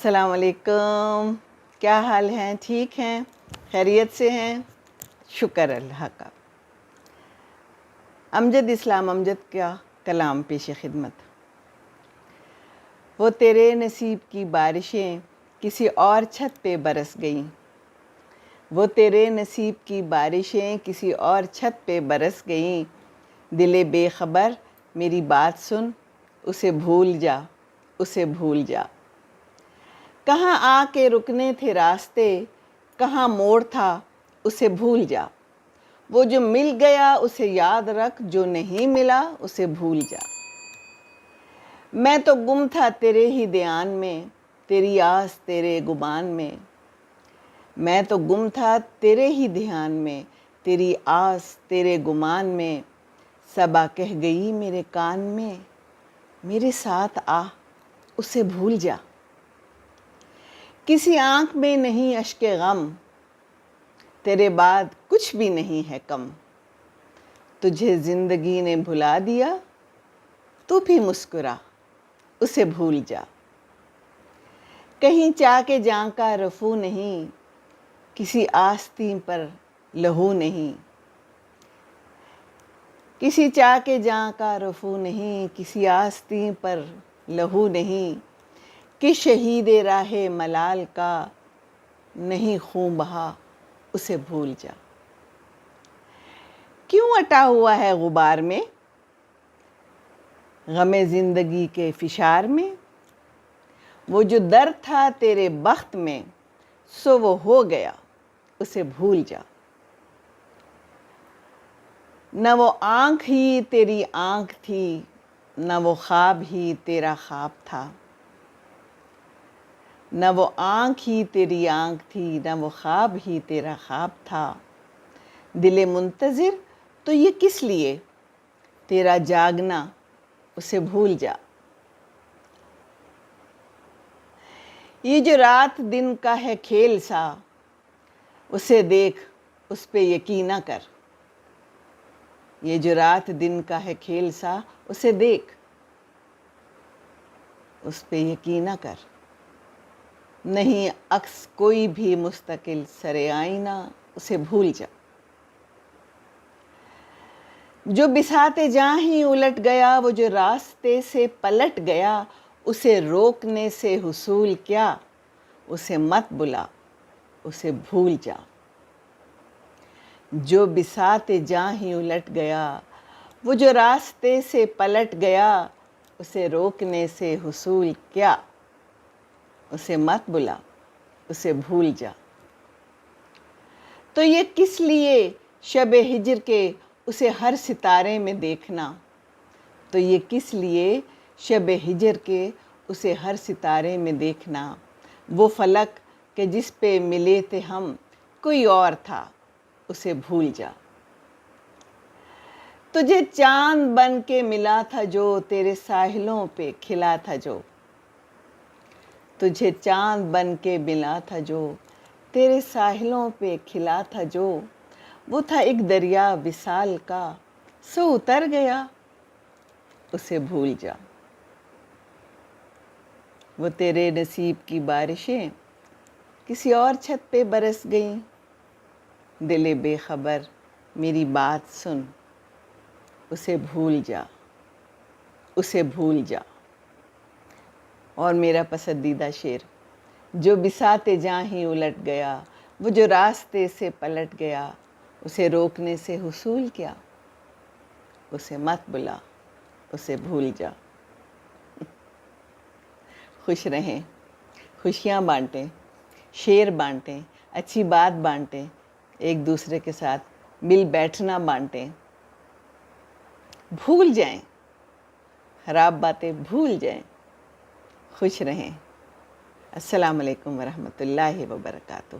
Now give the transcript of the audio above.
السلام علیکم، کیا حال ہیں؟ ٹھیک ہیں؟ خیریت سے ہیں؟ شکر اللہ کا۔ امجد اسلام امجد کا کلام پیش خدمت۔ وہ تیرے نصیب کی بارشیں کسی اور چھت پہ برس گئیں، وہ تیرے نصیب کی بارشیں کسی اور چھت پہ برس گئیں، دل بے خبر میری بات سن، اسے بھول جا، اسے بھول جا۔ کہاں آ کے رکنے تھے راستے، کہاں موڑ تھا، اسے بھول جا۔ وہ جو مل گیا اسے یاد رکھ، جو نہیں ملا اسے بھول جا۔ میں تو گم تھا تیرے ہی دھیان میں، تیری آس تیرے گمان میں۔ میں تو گم تھا تیرے ہی دھیان میں، تیری آس تیرے گمان میں۔ صبا کہہ گئی میرے کان میں، میرے ساتھ آ، اسے بھول جا۔ کسی آنکھ میں نہیں اشک غم، تیرے بعد کچھ بھی نہیں ہے کم۔ تجھے زندگی نے بھلا دیا، تو بھی مسکرا، اسے بھول جا۔ کہیں چاہ کے جاں کا رفو نہیں، کسی آستین پر لہو نہیں۔ کسی چاہ کے جاں کا رفو نہیں، کسی آستین پر لہو نہیں۔ کہ شہید راہ ملال کا نہیں خون بہا، اسے بھول جا۔ کیوں اٹا ہوا ہے غبار میں، غم زندگی کے فشار میں؟ وہ جو درد تھا تیرے بخت میں، سو وہ ہو گیا، اسے بھول جا۔ نہ وہ آنکھ ہی تیری آنکھ تھی، نہ وہ خواب ہی تیرا خواب تھا۔ نہ وہ آنکھ ہی تیری آنکھ تھی، نہ وہ خواب ہی تیرا خواب تھا۔ دل منتظر تو یہ کس لیے، تیرا جاگنا، اسے بھول جا۔ یہ جو رات دن کا ہے کھیل سا، اسے دیکھ، اس پہ یقین نہ کر۔ یہ جو رات دن کا ہے کھیل سا، اسے دیکھ، اس پہ یقین نہ کر۔ نہیں عکس کوئی بھی مستقل سر آئینہ، اسے بھول جا۔ جو بساط جاں ہی الٹ گیا، وہ جو راستے سے پلٹ گیا، اسے روکنے سے حصول کیا، اسے مت بلا، اسے بھول جا۔ جو بساط جاں ہی الٹ گیا، وہ جو راستے سے پلٹ گیا، اسے روکنے سے حصول کیا، اسے مت بلا، اسے بھول جا۔ تو یہ کس لیے شب ہجر کے اسے ہر ستارے میں دیکھنا، تو یہ کس لیے شب ہجر کے اسے ہر ستارے میں دیکھنا۔ وہ فلک کہ جس پہ ملے تھے ہم، کوئی اور تھا، اسے بھول جا۔ تجھے چاند بن کے ملا تھا جو، تیرے ساحلوں پہ کھلا تھا جو۔ تجھے چاند بن کے ملا تھا جو، تیرے ساحلوں پہ کھلا تھا جو۔ وہ تھا ایک دریا وصال کا، سو اتر گیا، اسے بھول جا۔ وہ تیرے نصیب کی بارشیں کسی اور چھت پہ برس گئیں، دل بے خبر میری بات سن، اسے بھول جا، اسے بھول جا۔ اور میرا پسندیدہ شعر، جو بساط جاں ہی الٹ گیا، وہ جو راستے سے پلٹ گیا، اسے روکنے سے حصول کیا، اسے مت بلا، اسے بھول جا۔ خوش رہیں، خوشیاں بانٹیں، شعر بانٹیں، اچھی بات بانٹیں، ایک دوسرے کے ساتھ مل بیٹھنا بانٹیں۔ بھول جائیں، خراب باتیں بھول جائیں، خوش رہیں۔ السلام علیکم ورحمۃ اللہ وبرکاتہ۔